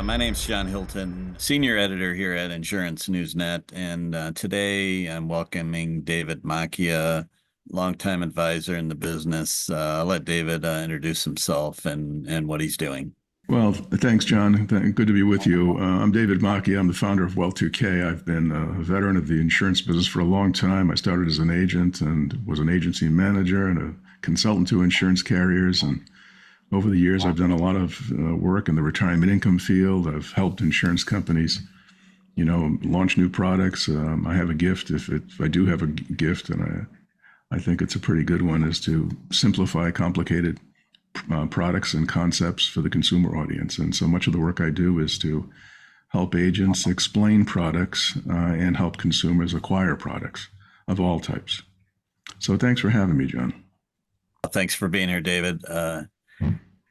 My name's John Hilton, senior editor here at Insurance Newsnet, and today I'm welcoming David Macchia, longtime advisor in the business. I'll let David introduce himself and what he's doing. Well, thanks, John. Good to be with you. I'm David Macchia. I'm the founder of Well2K. I've been a veteran of the insurance business for a long time. I started as an agent and was an agency manager and a consultant to insurance carriers. And over the years, I've done a lot of work in the retirement income field. I've helped insurance companies, launch new products. I have a gift, if I do have a gift, and I think it's a pretty good one, is to simplify complicated products and concepts for the consumer audience. And so much of the work I do is to help agents explain products and help consumers acquire products of all types. So thanks for having me, John. Thanks for being here, David.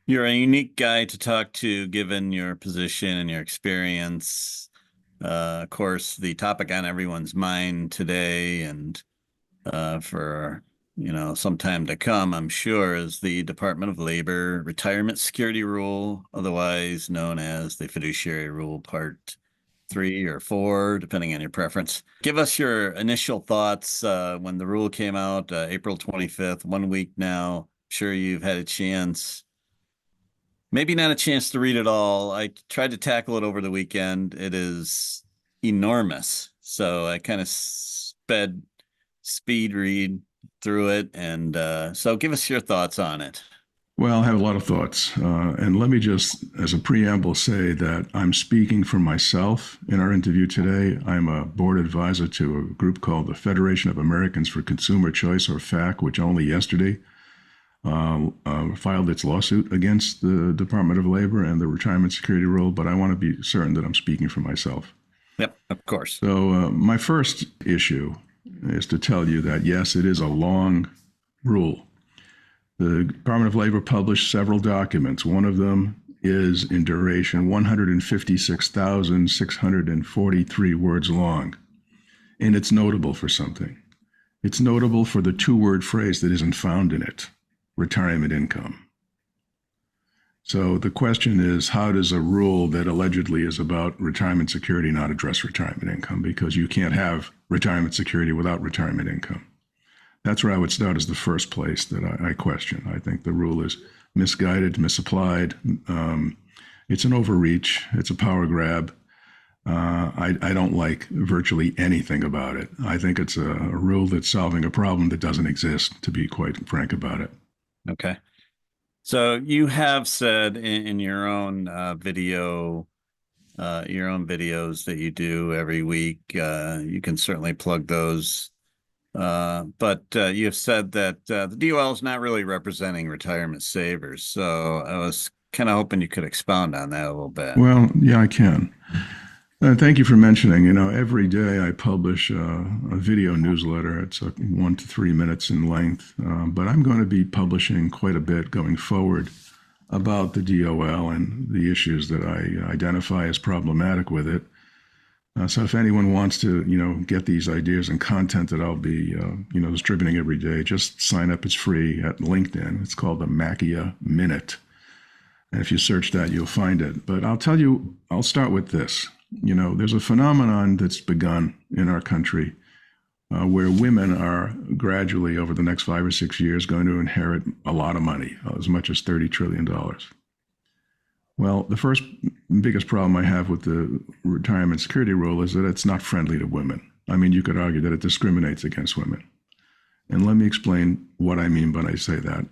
You're a unique guy to talk to, given your position and your experience. Of course, the topic on everyone's mind today and for some time to come, I'm sure, is the Department of Labor Retirement Security Rule, otherwise known as the Fiduciary Rule Part 3 or 4, depending on your preference. Give us your initial thoughts when the rule came out, April 25th, 1 week now. I'm sure you've had a chance, maybe not a chance to read it all. I tried to tackle it over the weekend. It is enormous. So I kind of speed read through it. And so give us your thoughts on it. Well, I have a lot of thoughts. And let me just, as a preamble, say that I'm speaking for myself in our interview today. I'm a board advisor to a group called the Federation of Americans for Consumer Choice, or FAC, which only yesterday filed its lawsuit against the Department of Labor and the Retirement Security Rule. But I want to be certain that I'm speaking for myself. Yep, of course. So my first issue is to tell you that, yes, it is a long rule. The Department of Labor published several documents. One of them is in duration 156,643 words long. And it's notable for something. It's notable for the two-word phrase that isn't found in it: retirement income. So the question is, how does a rule that allegedly is about retirement security not address retirement income? Because you can't have retirement security without retirement income. That's where I would start, as the first place that I question. I think the rule is misguided, misapplied. It's an overreach. It's a power grab. I don't like virtually anything about it. I think it's a rule that's solving a problem that doesn't exist, to be quite frank about it. Okay. So you have said in your own videos that you do every week, you can certainly plug those. But you have said that the DOL is not really representing retirement savers. So I was kind of hoping you could expound on that a little bit. Well, yeah, I can. Thank you for mentioning. Every day I publish a video newsletter. It's 1 to 3 minutes in length, but I'm going to be publishing quite a bit going forward about the DOL and the issues that I identify as problematic with it. So if anyone wants to, get these ideas and content that I'll be, distributing every day, just sign up. It's free at LinkedIn. It's called the Macchia Minute. And if you search that, you'll find it. But I'll start with this. There's a phenomenon that's begun in our country where women are gradually, over the next 5 or 6 years, going to inherit a lot of money, as much as $30 trillion. Well, the first biggest problem I have with the retirement security rule is that it's not friendly to women. I mean, you could argue that it discriminates against women. And let me explain what I mean when I say that.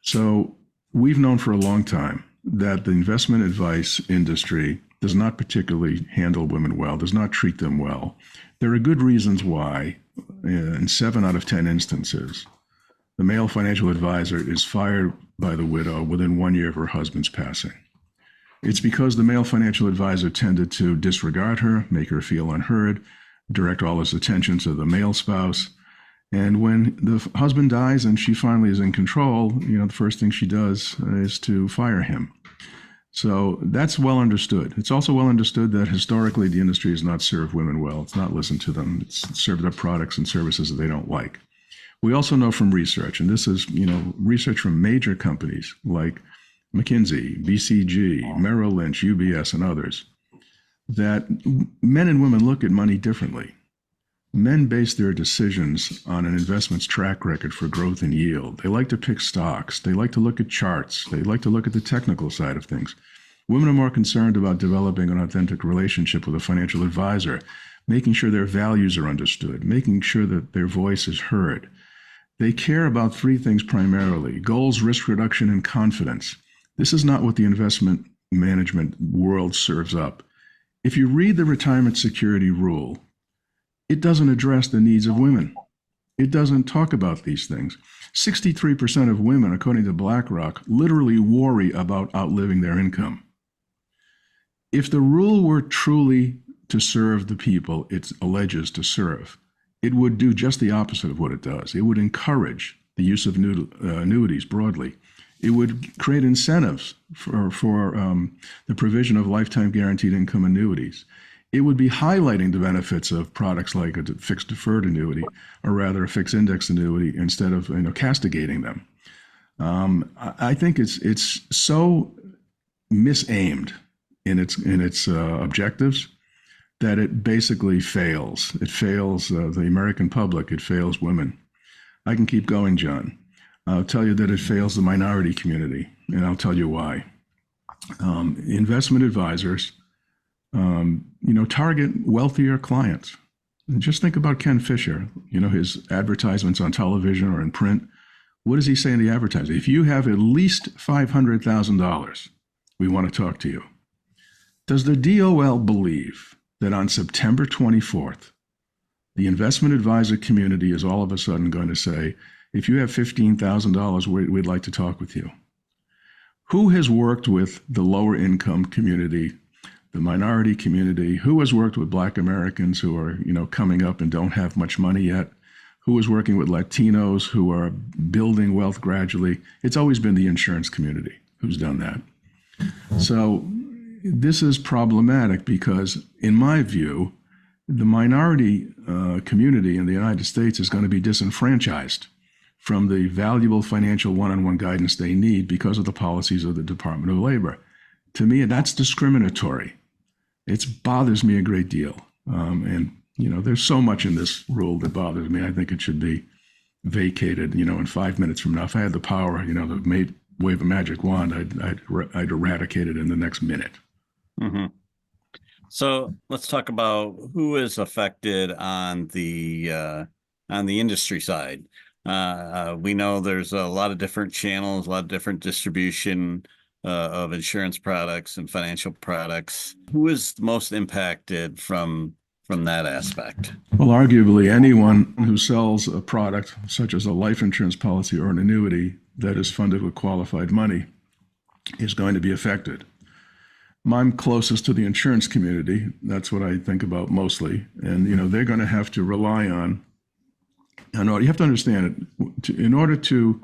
So we've known for a long time that the investment advice industry does not particularly handle women well, does not treat them well. There are good reasons why. In 7 out of 10 instances, the male financial advisor is fired by the widow within 1 year of her husband's passing. It's because the male financial advisor tended to disregard her, make her feel unheard, direct all his attention to the male spouse. And when the husband dies and she finally is in control, the first thing she does is to fire him. So that's well understood. It's also well understood that historically the industry has not served women well. It's not listened to them. It's served up products and services that they don't like. We also know from research, and this is, research from major companies like McKinsey, BCG, Merrill Lynch, UBS, and others, that men and women look at money differently. Men base their decisions on an investment's track record for growth and yield. They like to pick stocks. They like to look at charts. They like to look at the technical side of things. Women are more concerned about developing an authentic relationship with a financial advisor, making sure their values are understood, making sure that their voice is heard. They care about three things primarily: goals, risk reduction, and confidence. This is not what the investment management world serves up. If you read the retirement security rule, it doesn't address the needs of women. It doesn't talk about these things. 63% of women, according to BlackRock, literally worry about outliving their income. If the rule were truly to serve the people it alleges to serve, it would do just the opposite of what it does. It would encourage the use of annuities broadly. It would create incentives for the provision of lifetime guaranteed income annuities. It would be highlighting the benefits of products like a fixed deferred annuity, or rather a fixed index annuity, instead of castigating them. I think it's so misaimed in its objectives that it basically fails. It fails the American public. It fails women. I can keep going, John. I'll tell you that it fails the minority community, and I'll tell you why. Investment advisors, target wealthier clients. And just think about Ken Fisher, his advertisements on television or in print. What does he say in the advertising? If you have at least $500,000, we want to talk to you. Does the DOL believe that on September 24th, the investment advisor community is all of a sudden going to say, if you have $15,000, we'd like to talk with you? Who has worked with the lower income community, the minority community? Who has worked with Black Americans who are, coming up and don't have much money yet? Who is working with Latinos who are building wealth gradually? It's always been the insurance community who's done that. So this is problematic because, in my view, the minority community in the United States is going to be disenfranchised from the valuable financial one-on-one guidance they need because of the policies of the Department of Labor. To me, that's discriminatory. It bothers me a great deal. There's so much in this rule that bothers me. I think it should be vacated, in 5 minutes from now. If I had the power, to wave a magic wand, I'd eradicate it in the next minute. Mm-hmm. So let's talk about who is affected on the industry side. We know there's a lot of different channels, a lot of different distribution of insurance products and financial products. Who is most impacted from that aspect? Well, arguably anyone who sells a product such as a life insurance policy or an annuity that is funded with qualified money is going to be affected. I'm closest to the insurance community. That's what I think about mostly. And, they're going to have to rely on, you have to understand it, in order to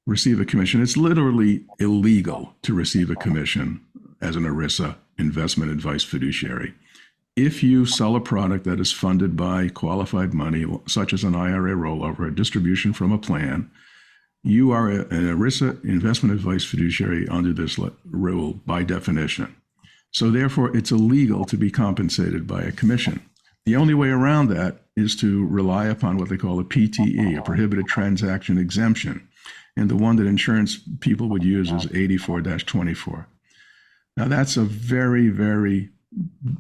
receive a commission, it's literally illegal to receive a commission as an ERISA investment advice fiduciary. If you sell a product that is funded by qualified money, such as an IRA rollover, a distribution from a plan, you are an ERISA investment advice fiduciary under this rule by definition. So therefore, it's illegal to be compensated by a commission. The only way around that is to rely upon what they call a PTE, a prohibited transaction exemption. And the one that insurance people would use is 84-24. Now, that's a very, very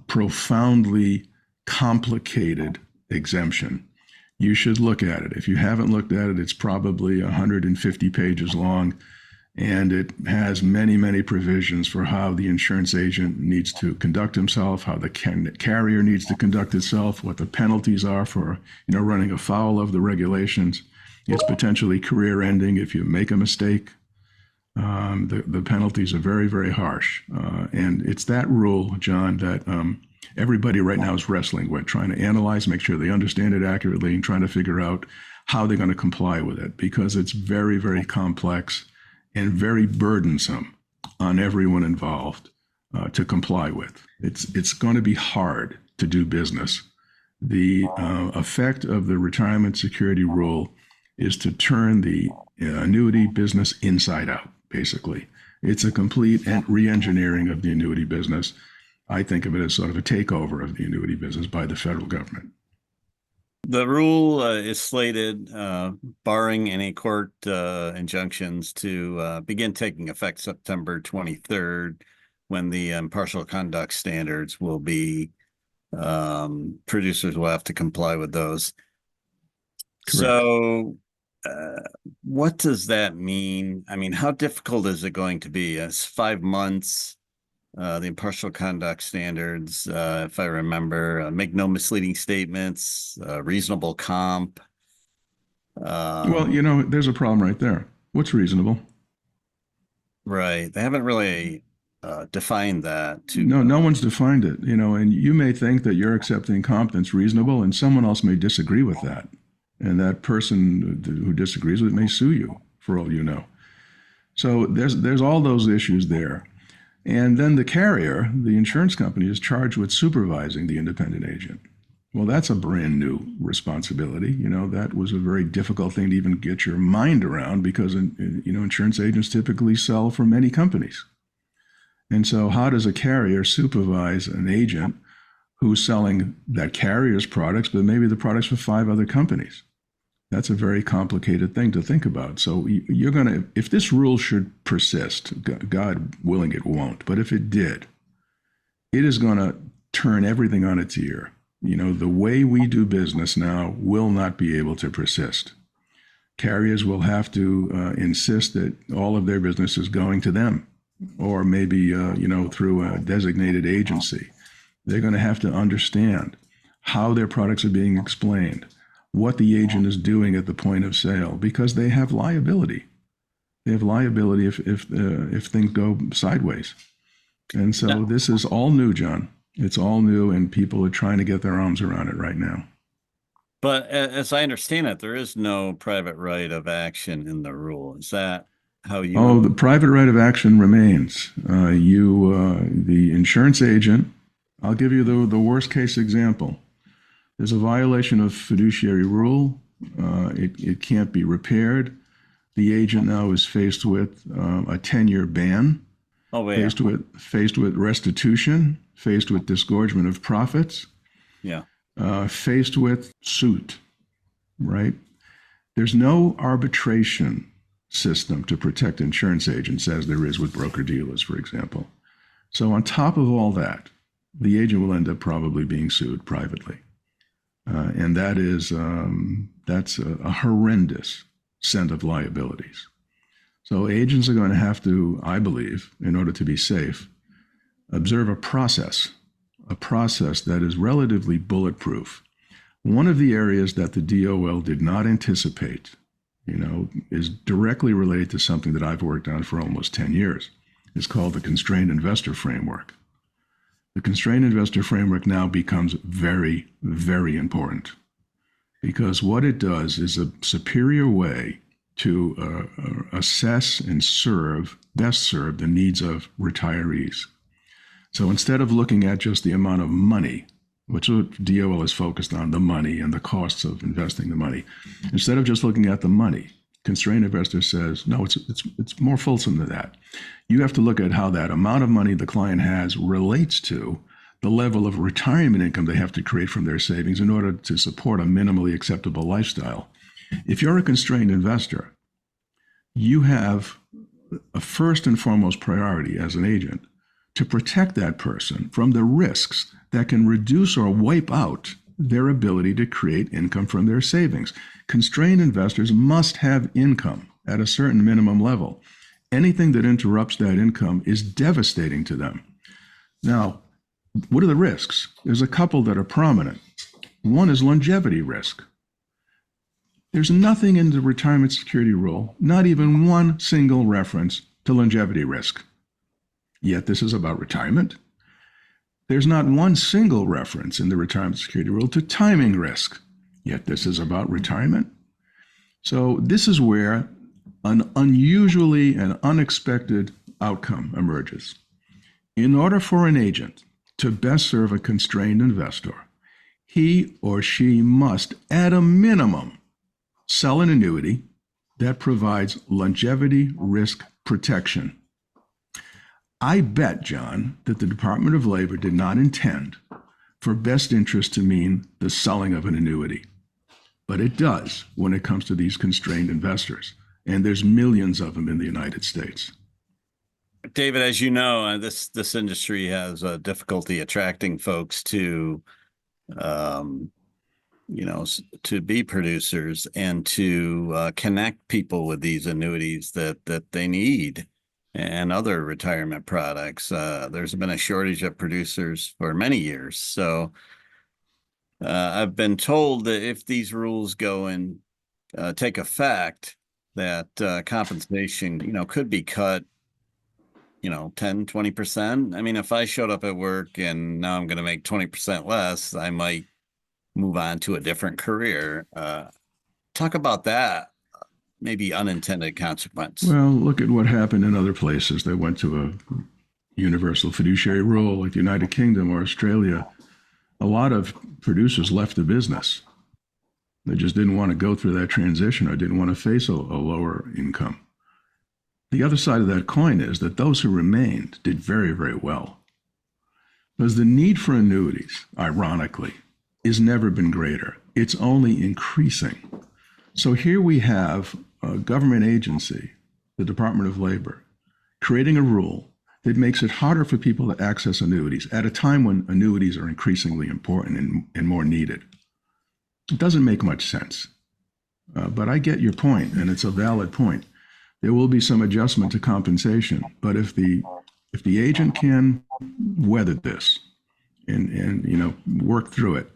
profoundly complicated exemption. You should look at it. If you haven't looked at it, it's probably 150 pages long, and it has many, many provisions for how the insurance agent needs to conduct himself, how the carrier needs to conduct itself, what the penalties are for, running afoul of the regulations. It's potentially career-ending if you make a mistake. The penalties are very, very harsh. And it's that rule, John, that everybody right now is wrestling with, trying to analyze, make sure they understand it accurately, and trying to figure out how they're going to comply with it, because it's very, very complex and very burdensome on everyone involved to comply with. It's going to be hard to do business. The effect of the retirement security rule is to turn the annuity business inside out, basically. It's a complete re-engineering of the annuity business. I think of it as sort of a takeover of the annuity business by the federal government. The rule is slated, barring any court injunctions, to begin taking effect September 23rd, when the impartial conduct standards will be, producers will have to comply with those. Correct. So, uh, what does that mean? I mean, how difficult is it going to be? It's 5 months. The impartial conduct standards, if I remember, make no misleading statements, reasonable comp. Well, Um, there's a problem right there. What's reasonable? right. They haven't really defined that too No, no well. one's defined it, and you may think that you're accepting comp that's reasonable, and someone else may disagree with that. And that person who disagrees with it may sue you, for all you know. So there's all those issues there. And then the carrier, the insurance company, is charged with supervising the independent agent. Well, that's a brand new responsibility. That was a very difficult thing to even get your mind around because, insurance agents typically sell for many companies. And so, how does a carrier supervise an agent who's selling that carrier's products, but maybe the products for 5 other companies? That's a very complicated thing to think about. So you're going to, if this rule should persist, God willing it won't, but if it did, it is going to turn everything on its ear. The way we do business now will not be able to persist. Carriers will have to insist that all of their business is going to them, or maybe, through a designated agency. They're going to have to understand how their products are being explained, what the agent is doing at the point of sale, because they have liability. They have liability if things go sideways. And Yeah. so this is all new, John. It's all new, and people are trying to get their arms around it right now. But as I understand it, there is no private right of action in the rule. Is that how you Oh, the private right of action remains. The insurance agent, I'll give you the worst case example. There's a violation of fiduciary rule. It can't be repaired. The agent now is faced with a 10-year ban, Oh, wait. faced with restitution, faced with disgorgement of profits, Yeah. faced with suit, right? There's no arbitration system to protect insurance agents as there is with broker dealers, for example. So on top of all that, the agent will end up probably being sued privately. And that's a horrendous set of liabilities. So agents are going to have to, I believe, in order to be safe, observe a process that is relatively bulletproof. One of the areas that the DOL did not anticipate, is directly related to something that I've worked on for almost 10 years. It's called the Constrained Investor Framework. The Constrained Investor Framework now becomes very, very important because what it does is a superior way to assess and best serve the needs of retirees. So instead of looking at just the amount of money, which DOL is focused on, the money and the costs of investing the money, instead of just looking at the money, Constrained Investor says, no, it's more fulsome than that. You have to look at how that amount of money the client has relates to the level of retirement income they have to create from their savings in order to support a minimally acceptable lifestyle. If you're a constrained investor, you have a first and foremost priority as an agent to protect that person from the risks that can reduce or wipe out their ability to create income from their savings. Constrained investors must have income at a certain minimum level. Anything that interrupts that income is devastating to them. Now, what are the risks? There's a couple that are prominent. One is longevity risk. There's nothing in the retirement security rule, not even one single reference to longevity risk. Yet this is about retirement. There's not one single reference in the retirement security rule to timing risk. Yet this is about retirement. So this is where an unusually and unexpected outcome emerges. In order for an agent to best serve a constrained investor, he or she must, at a minimum, sell an annuity that provides longevity risk protection. I bet, John, that the Department of Labor did not intend for best interest to mean the selling of an annuity. But it does when it comes to these constrained investors. And there's millions of them in the United States. David, as you know, this industry has difficulty attracting folks to, um, to be producers and to connect people with these annuities that they need and other retirement products. There's been a shortage of producers for many years. So I've been told that if these rules go and take effect, that compensation, could be cut, 10, 20%. I mean, if I showed up at work and now I'm going to make 20% less, I might move on to a different career. Talk about that, maybe unintended consequence. Well, look at what happened in other places. They went to a universal fiduciary rule like the United Kingdom or Australia. A lot of producers left the business. They just didn't want to go through that transition or didn't want to face a lower income. The other side of that coin is that those who remained did very, very well. Because the need for annuities, ironically, has never been greater. It's only increasing. So here we have a government agency, the Department of Labor, creating a rule that makes it harder for people to access annuities at a time when annuities are increasingly important and more needed. It doesn't make much sense. But I get your point, and it's a valid point. There will be some adjustment to compensation, but if the agent can weather this and work through it,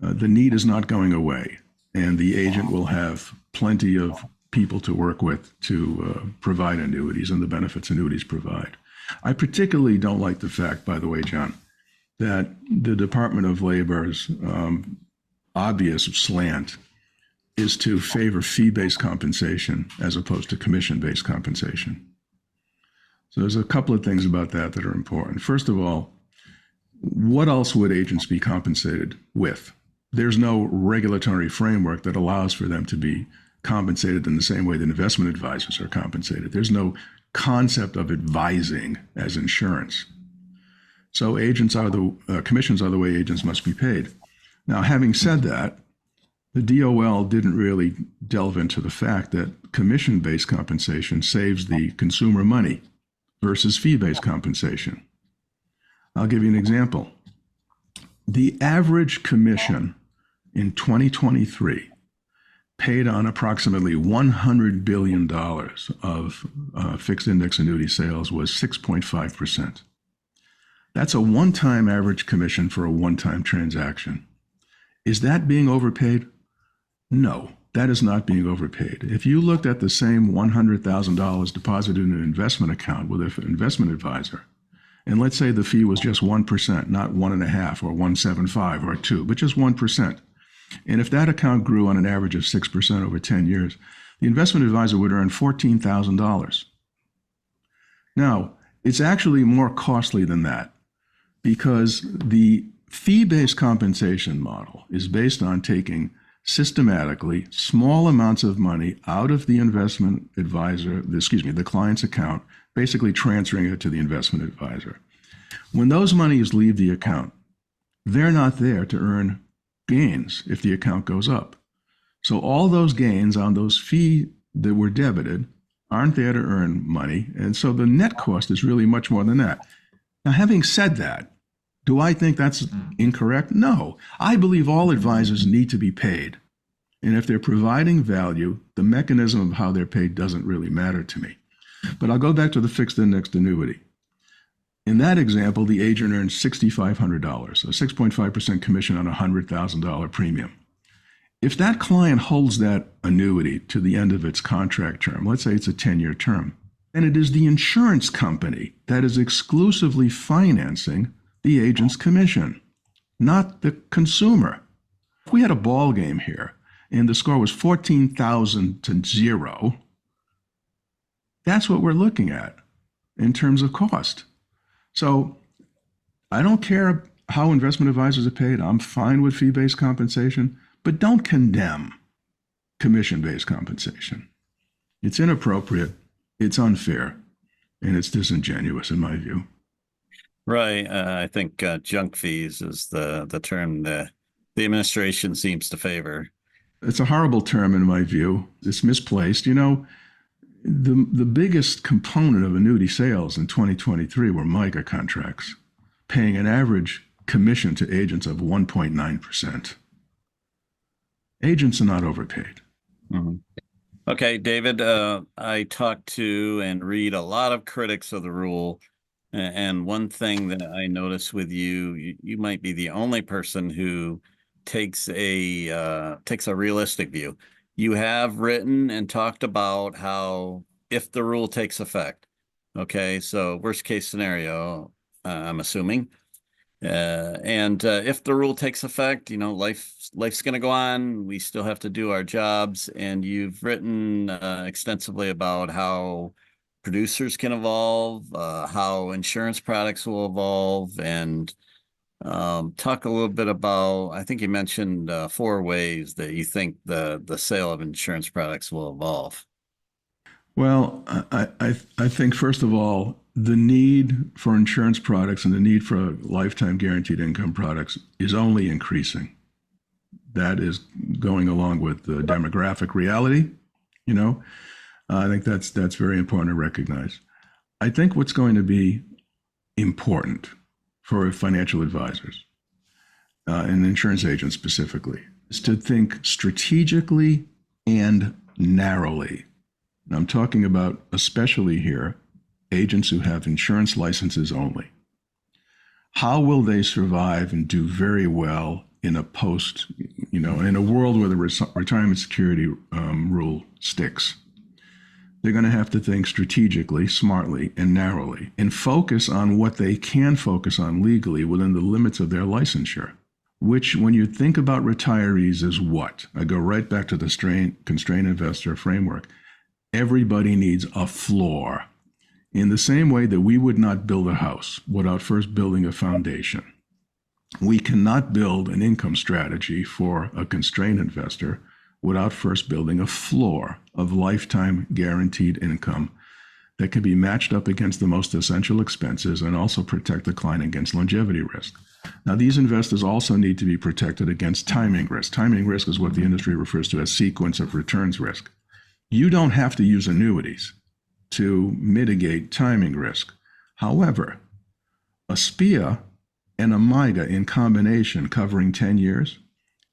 the need is not going away, and the agent will have plenty of people to work with to provide annuities and the benefits annuities provide. I particularly don't like the fact, by the way, John, that the Department of Labor's obvious slant is to favor fee-based compensation as opposed to commission-based compensation. So there's a couple of things about that that are important. First of all, what else would agents be compensated with? There's no regulatory framework that allows for them to be compensated in the same way that investment advisors are compensated. There's no concept of advising as insurance. So commissions are the way agents must be paid. Now, having said that, the DOL didn't really delve into the fact that commission-based compensation saves the consumer money versus fee-based compensation. I'll give you an example. The average commission in 2023 paid on approximately $100 billion of fixed index annuity sales was 6.5%. That's a one-time average commission for a one-time transaction. Is that being overpaid? No, that is not being overpaid. If you looked at the same $100,000 deposited in an investment account with an investment advisor, and let's say the fee was just 1%, not 1.5 or 1.75 or 2, but just 1%. And if that account grew on an average of 6% over 10 years, the investment advisor would earn $14,000. Now, it's actually more costly than that because the fee-based compensation model is based on taking systematically small amounts of money out of the the client's account, basically transferring it to the investment advisor. When those monies leave the account, they're not there to earn gains if the account goes up. So all those gains on those fees that were debited aren't there to earn money. And so the net cost is really much more than that. Now, having said that, do I think that's incorrect? No. I believe all advisors need to be paid. And if they're providing value, the mechanism of how they're paid doesn't really matter to me. But I'll go back to the fixed indexed annuity. In that example, the agent earns $6,500, a 6.5% commission on a $100,000 premium. If that client holds that annuity to the end of its contract term, let's say it's a 10-year term, then it is the insurance company that is exclusively financing the agent's commission, not the consumer. If we had a ball game here and the score was 14,000 to 0, that's what we're looking at in terms of cost. So I don't care how investment advisors are paid. I'm fine with fee-based compensation, but don't condemn commission-based compensation. It's inappropriate. It's unfair. and it's disingenuous in my view. Right. I think junk fees is the term the administration seems to favor. It's a horrible term in my view. It's misplaced. The biggest component of annuity sales in 2023 were MIGA contracts, paying an average commission to agents of 1.9%. Agents are not overpaid. Mhm. Okay, David, I talk to and read a lot of critics of the rule. And one thing that I notice with you might be the only person who takes a realistic view. You have written and talked about how if the rule takes effect, okay, so worst case scenario, I'm assuming, and if the rule takes effect, life's going to go on. We still have to do our jobs, and you've written extensively about how producers can evolve, how insurance products will evolve, and talk a little bit about. I think you mentioned 4 ways that you think the sale of insurance products will evolve. Well, I think, first of all, the need for insurance products and the need for lifetime guaranteed income products is only increasing. That is going along with the demographic reality. You know, I think that's very important to recognize. I think what's going to be important for financial advisors and insurance agents specifically is to think strategically and narrowly. And I'm talking about, especially here, agents who have insurance licenses only. How will they survive and do very well in a in a world where the retirement security rule sticks? They're going to have to think strategically, smartly, and narrowly, and focus on what they can focus on legally within the limits of their licensure, which, when you think about retirees, is what? I go right back to the constrained investor framework. Everybody needs a floor. In the same way that we would not build a house without first building a foundation, we cannot build an income strategy for a constrained investor without first building a floor of lifetime guaranteed income that can be matched up against the most essential expenses and also protect the client against longevity risk. Now, these investors also need to be protected against timing risk. Timing risk is what the industry refers to as sequence of returns risk. You don't have to use annuities to mitigate timing risk. However, a SPIA and a MIGA in combination covering 10 years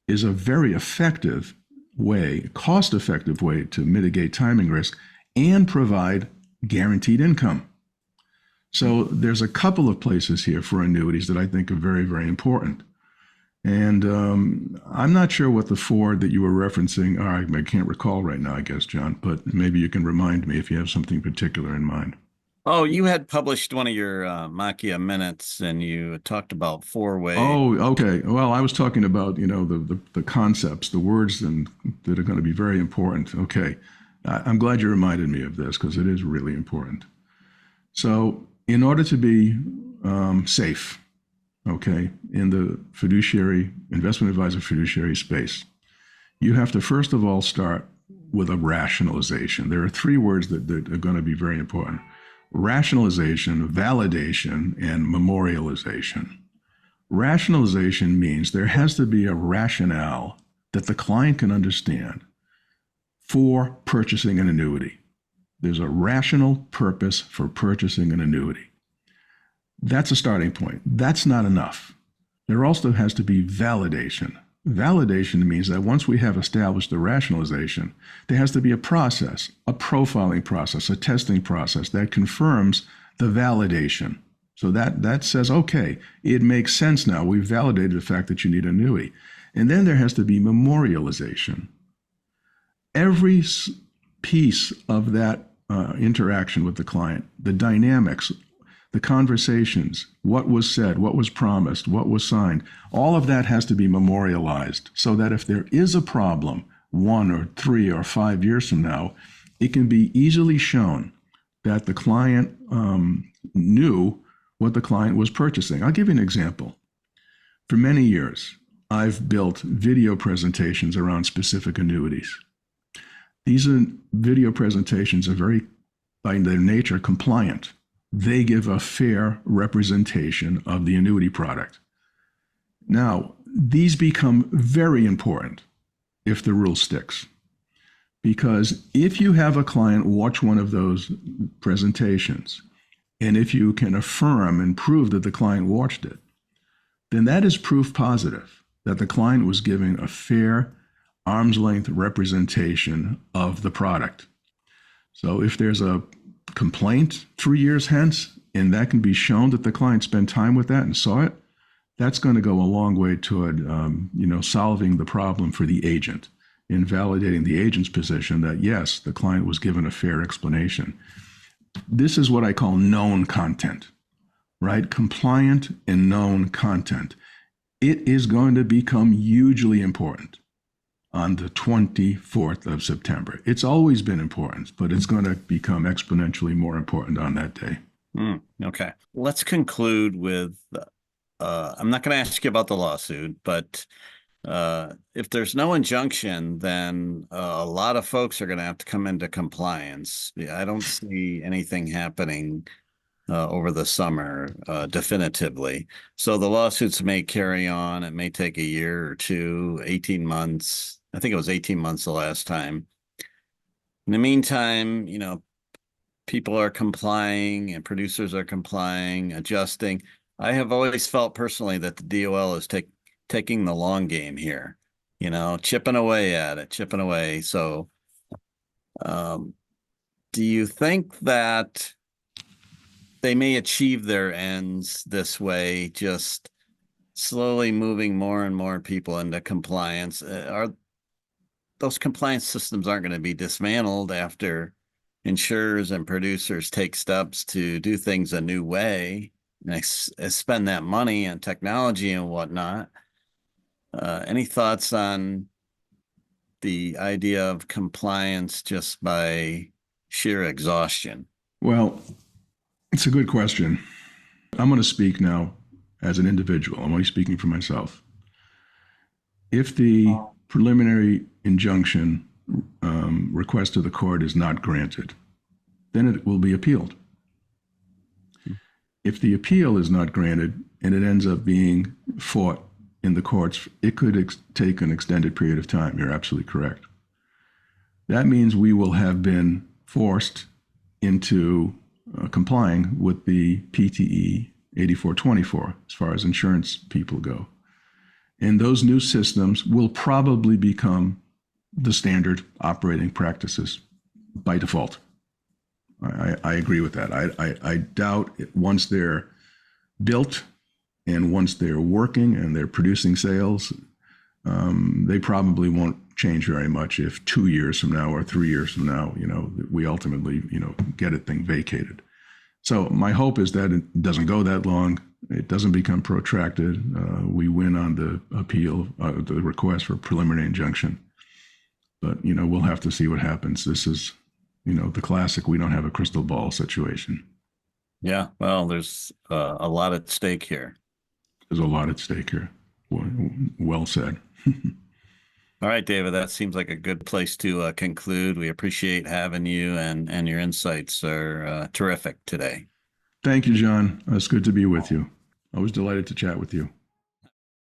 is a very effective way, cost-effective way to mitigate timing risk and provide guaranteed income. So there's a couple of places here for annuities that I think are very, very important. And I'm not sure what the 4 that you were referencing are. I can't recall right now, I guess, John, but maybe you can remind me if you have something particular in mind. Oh, you had published one of your Macchia minutes, and you talked about 4 ways. Oh, okay. Well, I was talking about, the concepts, the words that are going to be very important. Okay. I'm glad you reminded me of this because it is really important. So in order to be safe, okay, in the fiduciary, investment advisor fiduciary space, you have to first of all start with a rationalization. There are 3 words that are going to be very important: rationalization, validation, and memorialization. Rationalization means there has to be a rationale that the client can understand for purchasing an annuity. There's a rational purpose for purchasing an annuity. That's a starting point. That's not enough. There also has to be validation. Validation means that once we have established the rationalization, there has to be a process, a profiling process, a testing process that confirms the validation. So that says, okay, it makes sense now. We've validated the fact that you need an annuity. And then there has to be memorialization. Every piece of that interaction with the client, the dynamics, the conversations, what was said, what was promised, what was signed, all of that has to be memorialized so that if there is a problem 1 or 3 or 5 years from now, it can be easily shown that the client knew what the client was purchasing. I'll give you an example. For many years, I've built video presentations around specific annuities. These video presentations are very, by their nature, compliant. they give a fair representation of the annuity product. Now, these become very important if the rule sticks. Because if you have a client watch one of those presentations, and if you can affirm and prove that the client watched it, then that is proof positive that the client was giving a fair arm's length representation of the product. So if there's a complaint 3 years hence, and that can be shown that the client spent time with that and saw it, that's going to go a long way toward solving the problem for the agent, in validating the agent's position that yes, the client was given a fair explanation. This is what I call known content, right? Compliant and known content. It is going to become hugely important on the 24th of September. It's always been important, but it's going to become exponentially more important on that day. Okay. Let's conclude with, I'm not going to ask you about the lawsuit, but if there's no injunction, then a lot of folks are going to have to come into compliance. I don't see anything happening over the summer definitively. So the lawsuits may carry on. It may take a year or two, 18 months. I think it was 18 months the last time. In the meantime, people are complying and producers are complying, adjusting. I have always felt personally that the DOL is taking the long game here, chipping away at it, chipping away. So do you think that they may achieve their ends this way, just slowly moving more and more people into compliance? Those compliance systems aren't going to be dismantled after insurers and producers take steps to do things a new way and spend that money on technology and whatnot. Any thoughts on the idea of compliance just by sheer exhaustion? Well, it's a good question. I'm going to speak now as an individual. I'm only speaking for myself. If the preliminary injunction request to the court is not granted, then it will be appealed. If the appeal is not granted and it ends up being fought in the courts, it could take an extended period of time. You're absolutely correct. That means we will have been forced into complying with the PTE 8424 as far as insurance people go. And those new systems will probably become the standard operating practices by default. I agree with that. I doubt it, once they're built and once they're working and they're producing sales, they probably won't change very much if 2 years from now or 3 years from now, we ultimately, get a thing vacated. So my hope is that it doesn't go that long. It doesn't become protracted. We win on the appeal, the request for preliminary injunction. But, we'll have to see what happens. This is, the classic, we don't have a crystal ball situation. Yeah, well, there's a lot at stake here. There's a lot at stake here. Well said. All right, David, that seems like a good place to conclude. We appreciate having you, and your insights are terrific today. Thank you, John. It's good to be with you. I was delighted to chat with you.